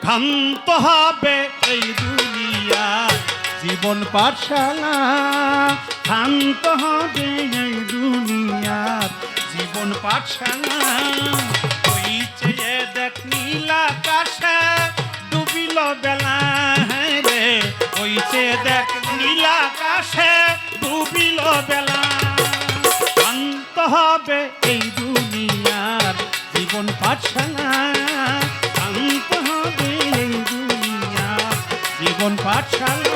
ক্ষান্ত হবে এই দুনিয়া জীবন পাঠশালা, ক্ষান্ত হবে এই দুনিয়ার জীবন পাঠশালা। ওই চেয়ে দেখ নীল আকাশে ডুবিল বেলা রে, ওই চেয়ে দেখ নীল আকাশে ডুবিল বেলা। ক্ষান্ত হবে এই দুনিয়ার জীবন পাঠশালা, ক্ষান্ত হবে এই দুনিয়ার জীবন পাঠশালা।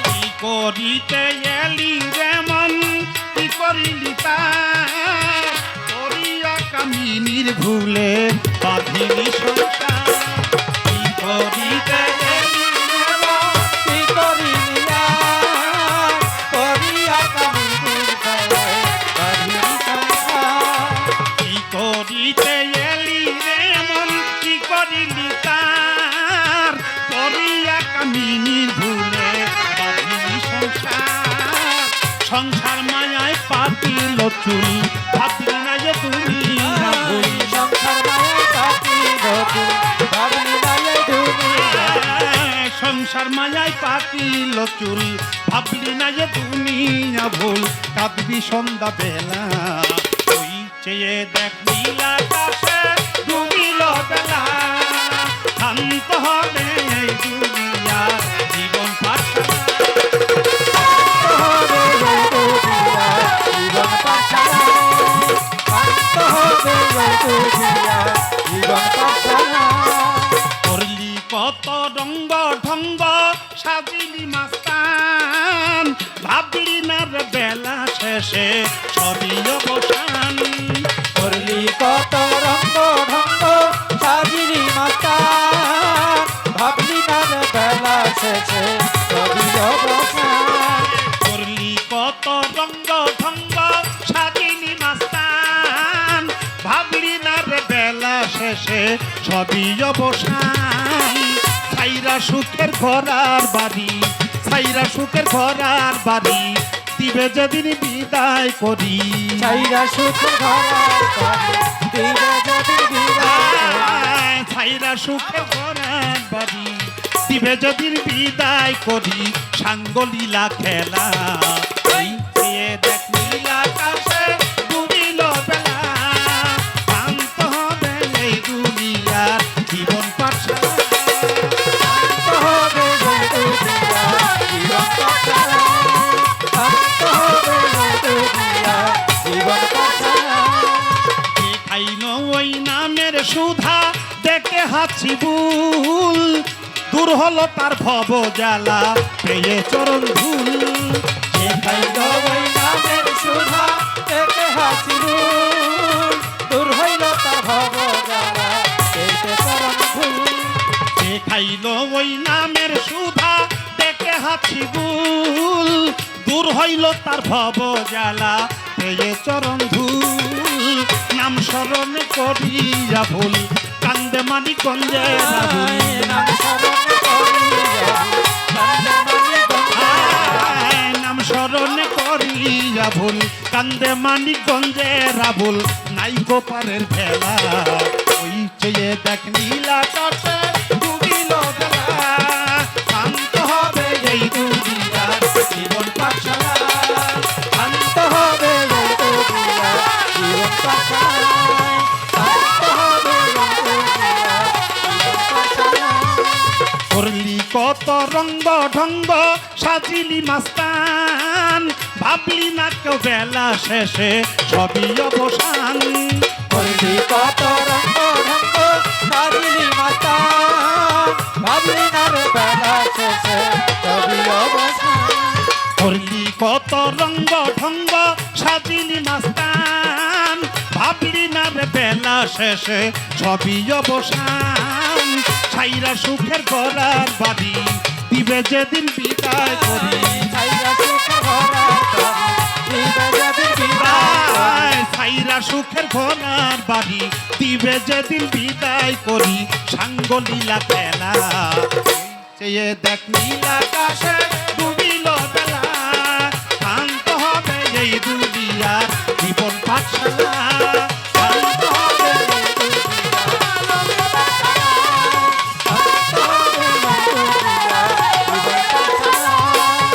কি করিতে এলি রে মন, কি করিলি তা করিয়া কামিনীর ভুলে বাঁধিলি সংসার। কি করিতে এলি রে মন, কি করিলি করিয়া কামিনীর ভুলে বাঁধিলি সংসার। কি করিতে এলি রে মন, কি করিলি তার করিয়া কামিনীর ভুলে বাঁধিলি সংসার। সংসার মায়ায় পাতিল চুল ভাবলি না যে তুমি না ভুল, সংসার মায়ায় পাতিল চুল ভাবলি না যে তুমি, সংসার মায়ায় পাতিল চুল ভাবলি না যে তুমি না ভুল। কাঁদবি সন্ধ্যা বেলা ওই চেয়ে দেখ নীল আকাশে ডুবিল বেলা। শান্ত হবে এই দুনিয়া জীবন পাঠশালা, করলি কত রঙ্গ ঢঙ্গ সাজিলি মাস্তান, ভাবলি না রে বেলা শেষে সবই অবসান। করলি কত রঙ্গ ঢঙ্গ সাজিলি মাস্তান, ভাবলি না রে বেলা শেষে সবই অবসান। করলি কত রঙ্গ ঢঙ্গ সাজিলি মাস্তান, ভাবলি না রে বেলা শেষে সবই অবসান। ছাইরা সুখের ঘরার বাড়ি, ছাইরা সুখের ঘরার বাড়ি দিবে যেদিন বিদায় করি। ছাইরা সুখের ঘরার বাড়ি দিবে যেদিন বিদায়, ছাইরা সুখের ঘরার বাড়ি দিবে যেদিন বিদায় করি। সাঙ্গ লীলা খেলা ওই চেয়ে দেখ নীল আকাশে ডুবিল বেলা। শান্ত হবে এই দুনিয়ার জীবন পাঠশালা, শান্ত হবে এই দুনিয়ার জীবন পাঠশালা, শান্ত হবে এই দুনিয়ার জীবন পাঠশালা। যে খাইল ওই নামের সুধা দেখে হাসি ভুল, দূর হলো তার ভব জ্বালা পেয়ে চরণ ধুল। যে খাইল ওই নামের সুধা দেখে হাসি ভুল, দূর হইল তার ভব জ্বালা পেতে চরণ ধুল। যে খাইল ওই নামের সুধা দেখে হাসি ভুল, দূর হইল তার ভব জ্বালা পেয়ে চরণ ধুল। নাম স্মরণ করিয়া ভুল কান্দে মানিকগঞ্জে রাহুল, নাম স্মরণ করিয়া নাম স্মরণ করিয়া ভুল কান্দে মানিকগঞ্জে রাহুল। নাই গোপারের ভেলা ওই চেয়ে দেখ নীল আকাশে ডুবিল বেলা। শান্ত হবে এই দুনিয়ার জীবন পাঠশালা, শান্ত হবে এই দুনিয়ার জীবন পাঠশালা, শান্ত হবে এই দুনিয়ার জীবন পাঠশালা। করলি কত রঙ্গ ঢঙ্গ সাজিলি মাস্তান, ভাবলি না কেউ বেলা শেষে সবই অবসান করলি কত রঙ্গ ঢঙ্গ সাজিলি মাতান ভাবলি না রে বেলা শেষে সবই অবসান করলি কত রঙ্গ ঢঙ্গ সাজিলি মাস্তান ভাবলি না রে বেলা শেষে সবই অবসান ছাইরা সুখের গড়ার বাড়ি দিবে যেদিন বিদায় করি ছাইরা সুখে ভরা তরি দিবে যেদিন বিদায় আয়, ছাইরা সুখের ঘনার বাড়ি দিবে যেদিন বিদায় করি সাঙ্গলীলা খেলা চেয়ে দেখ নীল আকাশে ডুবিল বেলা শান্ত হবে এই দুনিয়ার জীবন পাঠশালা শান্ত হবে এই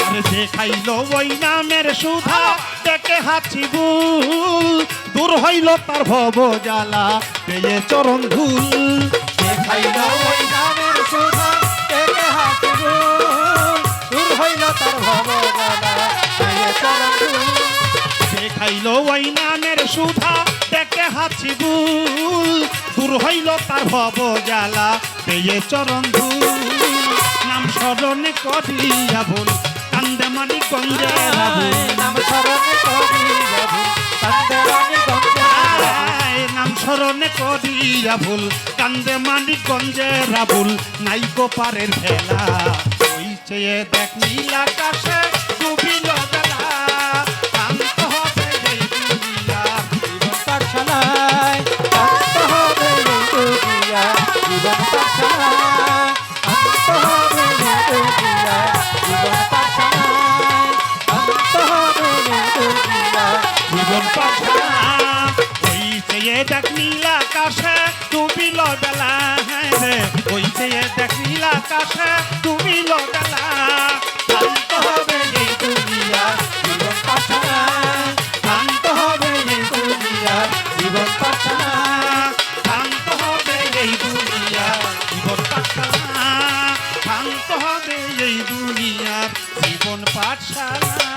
আর যে খাইল ওই নামের সুধা দেখে হাঁচি ভুল দূর হইল তার ভব জ্বালা পেয়ে চরণ ধুল যে খাইল ওই নামের সুধা থেকে হাসিব দূর হইল তার ভব জ্বালা পেয়ে চরণ ধুল যে খাইল ওই নামের সুধা দেখে হাঁচি ভুল দূর হইল তার ভব জ্বালা পেয়ে চরণ ধুল নাম স্মরণে করিয়া ভুল কান্দে মানিক গঞ্জে রাহুল নাম স্মরণে করি যাবি কান্দেরানি গঙ্গা নাম স্মরণে করিয়া ভুল কান্দে মানিক গঞ্জে রাবুল নাইকো পারের ভেলা ওই চেয়ে দেখ নীল আকাশে ডুবিল বেলা শান্ত হবে এই দুনিয়া জীবন পাঠশালায় শান্ত হবে এই দুনিয়া জীবন পাঠশালায় শান্ত হবে এই দুনিয়া জীবন পাঠশালায় শান্ত হবে এই দুনিয়া জীবন পাঠা ওই চেয়ে দেখ নীল আকাশে ডুবিল বেলা হ্যাঁ রে ওই চেয়ে দেখ নীল আকাশে ডুবিল বেলা শান্ত হবে এই দুনিয়া জীবন পাঠশালায় শান্ত হবে এই দুনিয়া জীবন পাঠশালায় শান্ত হবে এই দুনিয়া জীবন পাঠশালা শান্ত হবে এই দুনিয়ার জীবন পাঠশালা